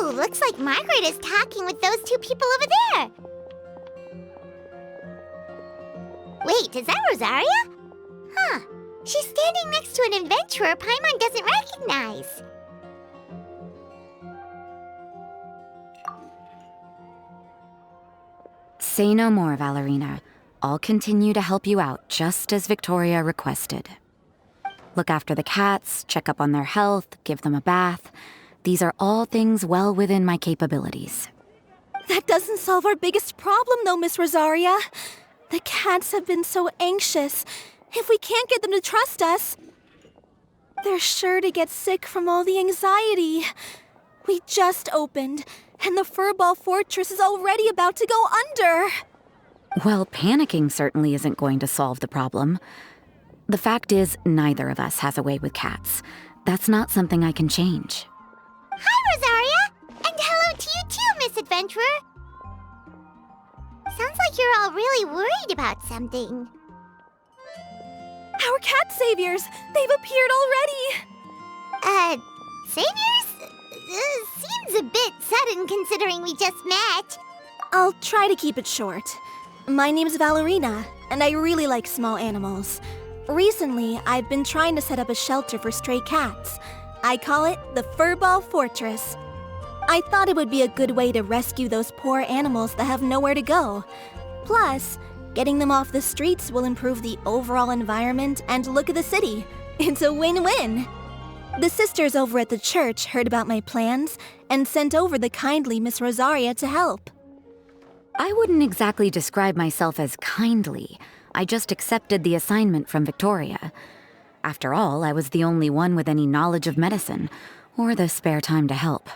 Ooh, looks like Margaret is talking with those two people over there. Wait, is that Rosaria? Huh. She's standing next to an adventurer Paimon doesn't recognize. Say no more, Valerina. I'll continue to help you out, just as Victoria requested. Look after the cats, check up on their health, give them a bath. These are all things well within my capabilities. That doesn't solve our biggest problem, though, Miss Rosaria. The cats have been so anxious. If we can't get them to trust us, they're sure to get sick from all the anxiety. We just opened, and the Furball Fortress is already about to go under. Well, panicking certainly isn't going to solve the problem. The fact is, neither of us has a way with cats. That's not something I can change. Hi, Rosaria! And hello to you too, Miss Adventurer! Sounds like you're all really worried about something. Our cat saviors! They've appeared already! Saviors? Seems a bit sudden considering we just met. I'll try to keep it short. My name's Valerina, and I really like small animals. Recently, I've been trying to set up a shelter for stray cats. I call it the Furball Fortress. I thought it would be a good way to rescue those poor animals that have nowhere to go. Plus, getting them off the streets will improve the overall environment and look of the city. It's a win-win. The sisters over at the church heard about my plans and sent over the kindly Miss Rosaria to help. I wouldn't exactly describe myself as kindly. I just accepted the assignment from Victoria. After all, I was the only one with any knowledge of medicine, or the spare time to help.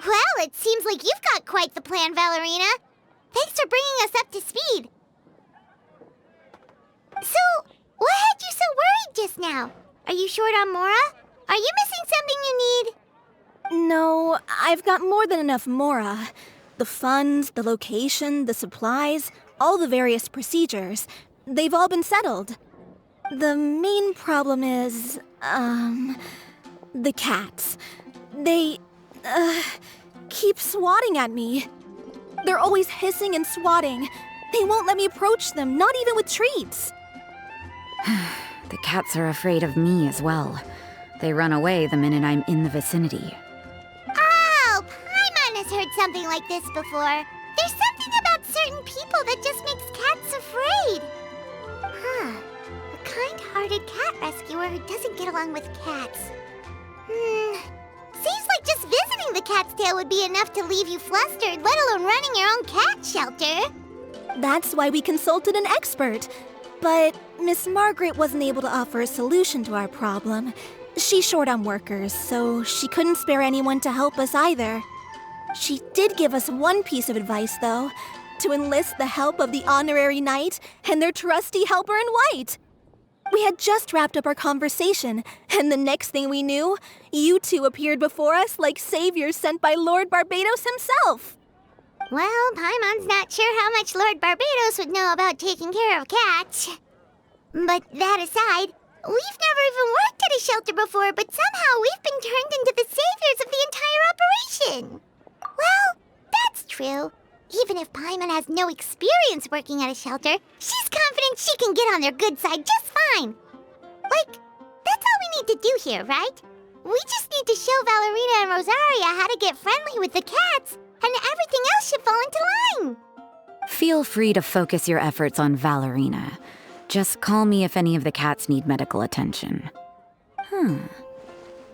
Well, it seems like you've got quite the plan, Valerina. Thanks for bringing us up to speed. So, what had you so worried just now? Are you short on Mora? Are you missing something you need? No, I've got more than enough Mora. The funds, the location, the supplies, all the various procedures. They've all been settled. The main problem is, the cats. They, keep swatting at me. They're always hissing and swatting. They won't let me approach them, not even with treats. The cats are afraid of me as well. They run away the minute I'm in the vicinity. Oh, Paimon has heard something like this before. There's something about certain people that just makes cats afraid. Huh. A kind-hearted cat rescuer who doesn't get along with cats. Seems like just visiting the cat's tail would be enough to leave you flustered, let alone running your own cat shelter. That's why we consulted an expert. But Miss Margaret wasn't able to offer a solution to our problem. She's short on workers, so she couldn't spare anyone to help us either. She did give us one piece of advice, though, to enlist the help of the Honorary Knight and their trusty helper in white. We had just wrapped up our conversation, and the next thing we knew, you two appeared before us like saviors sent by Lord Barbados himself. Well, Paimon's not sure how much Lord Barbados would know about taking care of cats. But that aside, we've never even worked at a shelter before, but somehow we've been turned into the saviors of the entire operation. Well, that's true. Even if Paimon has no experience working at a shelter, she's confident she can get on their good side just fine. Like, that's all we need to do here, right? We just need to show Valerina and Rosaria how to get friendly with the cats, and everything else should fall into line. Feel free to focus your efforts on Valerina. Just call me if any of the cats need medical attention.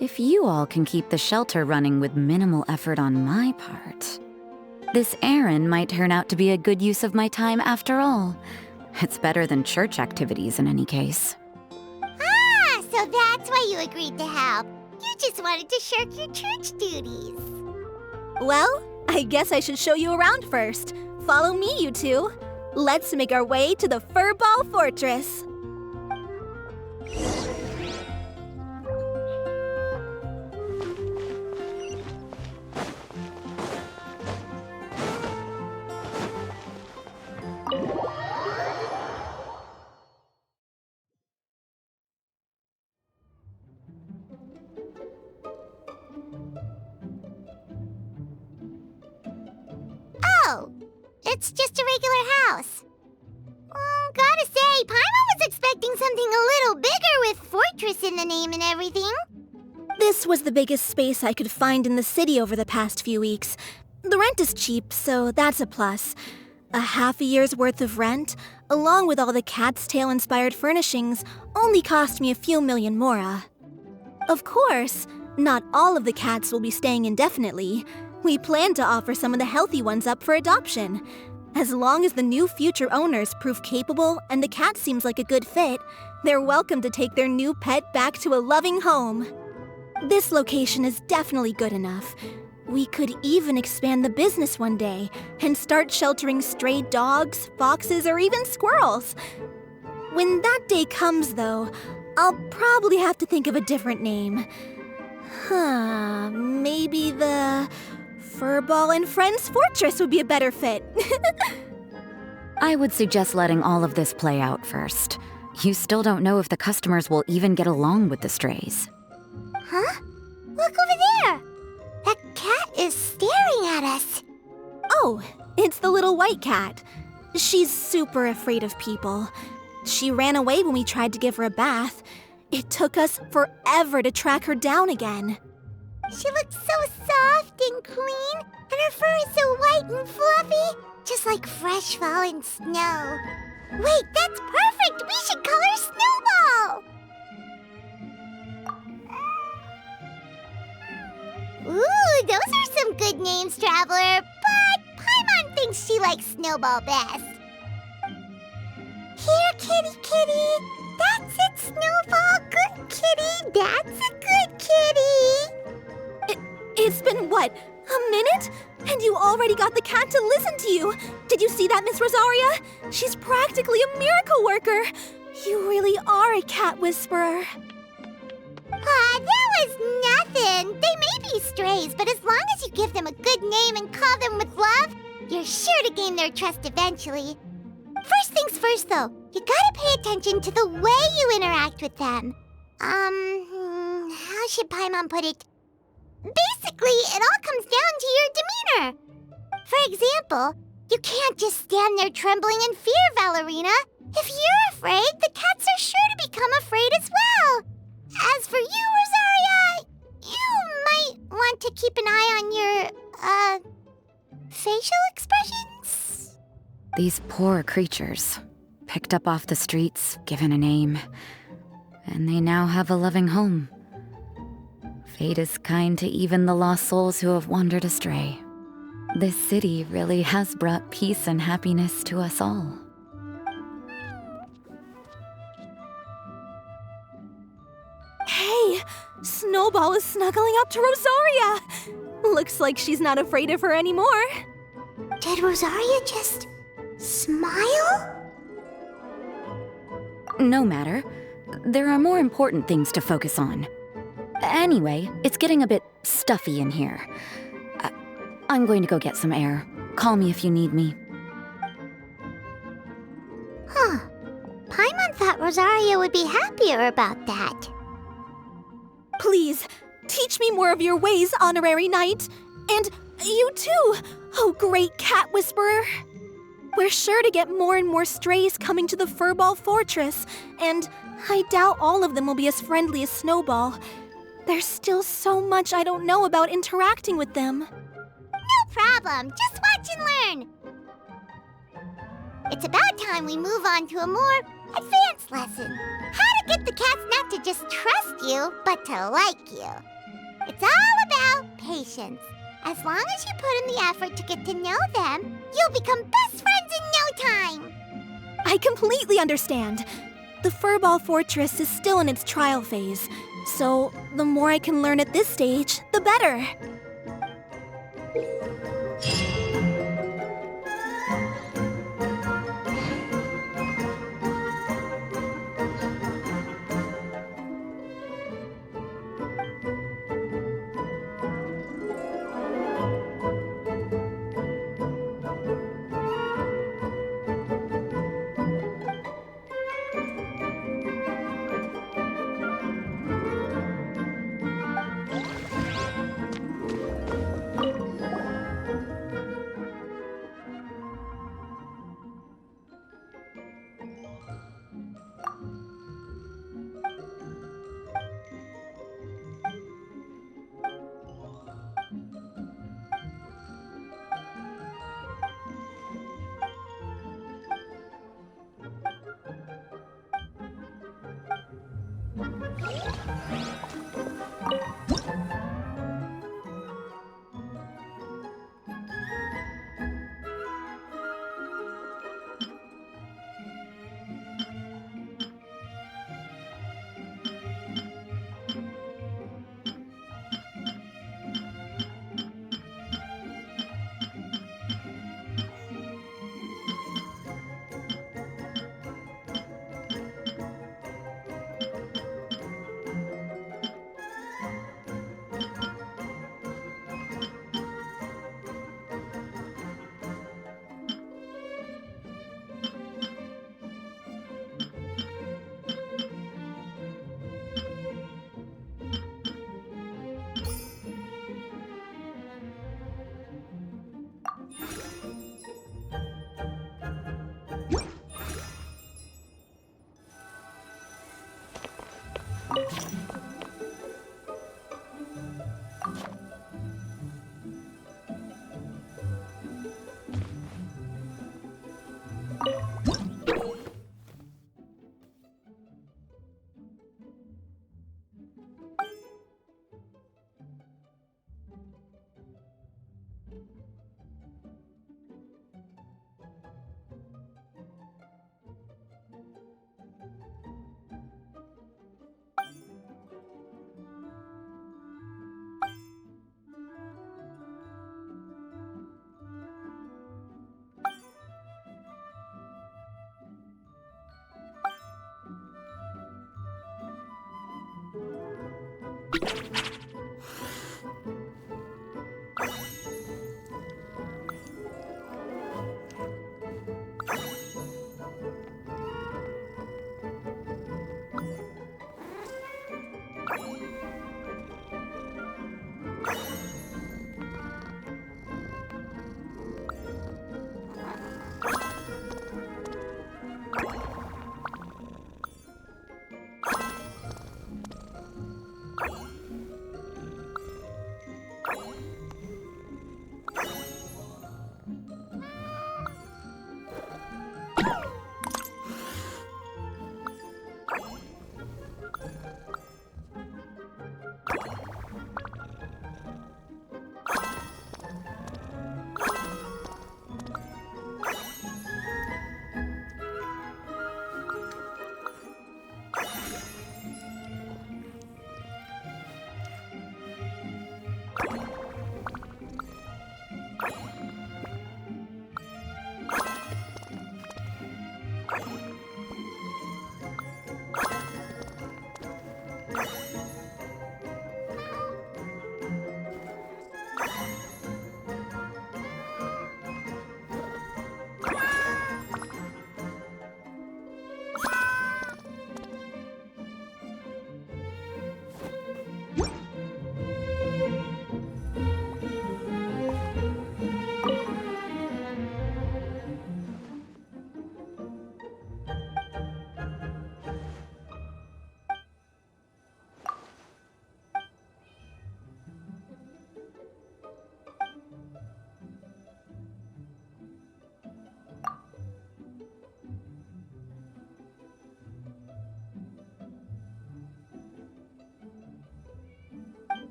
If you all can keep the shelter running with minimal effort on my part, this errand might turn out to be a good use of my time after all. It's better than church activities in any case. Ah, so that's why you agreed to help. You just wanted to shirk your church duties. Well, I guess I should show you around first. Follow me, you two. Let's make our way to the Furball Fortress. It's just a regular house. Gotta say, Paimon was expecting something a little bigger with Fortress in the name and everything. This was the biggest space I could find in the city over the past few weeks. The rent is cheap, so that's a plus. A half a year's worth of rent, along with all the Cat's Tail-inspired furnishings, only cost me a few million mora. Of course, not all of the cats will be staying indefinitely. We plan to offer some of the healthy ones up for adoption. As long as the new future owners prove capable and the cat seems like a good fit, they're welcome to take their new pet back to a loving home. This location is definitely good enough. We could even expand the business one day and start sheltering stray dogs, foxes, or even squirrels. When that day comes, though, I'll probably have to think of a different name. Maybe the Furball and Friends Fortress would be a better fit. I would suggest letting all of this play out first. You still don't know if the customers will even get along with the strays. Huh? Look over there! That cat is staring at us. Oh, it's the little white cat. She's super afraid of people. She ran away when we tried to give her a bath. It took us forever to track her down again. She looks so soft and clean, and her fur is so white and fluffy, just like fresh fallen snow. Wait, that's perfect! We should call her Snowball! Ooh, those are some good names, Traveler, but Paimon thinks she likes Snowball best. Here, kitty, kitty. That's it, Snowball. Good kitty. That's a good kitty. It's been, what, a minute? And you already got the cat to listen to you. Did you see that, Miss Rosaria? She's practically a miracle worker. You really are a cat whisperer. That was nothing. They may be strays, but as long as you give them a good name and call them with love, you're sure to gain their trust eventually. First things first, though, you gotta pay attention to the way you interact with them. How should Paimon put it? Basically, it all comes down to your demeanor. For example, you can't just stand there trembling in fear, Valerina. If you're afraid, the cats are sure to become afraid as well. As for you, Rosaria, you might want to keep an eye on your, facial expressions. These poor creatures, picked up off the streets, given a name, and they now have a loving home. Fate is kind to even the lost souls who have wandered astray. This city really has brought peace and happiness to us all. Hey, Snowball is snuggling up to Rosaria. Looks like she's not afraid of her anymore. Did Rosaria just smile? No matter. There are more important things to focus on. Anyway, it's getting a bit stuffy in here. I'm going to go get some air. Call me if you need me. Huh. Paimon thought Rosaria would be happier about that. Please, teach me more of your ways, Honorary Knight. And you too, oh great cat whisperer. We're sure to get more and more strays coming to the Furball Fortress, and I doubt all of them will be as friendly as Snowball. There's still so much I don't know about interacting with them. No problem. Just watch and learn. It's about time we move on to a more advanced lesson. How to get the cats not to just trust you, but to like you. It's all about patience. As long as you put in the effort to get to know them, you'll become best friends in no time. I completely understand. The Furball Fortress is still in its trial phase, so the more I can learn at this stage, the better.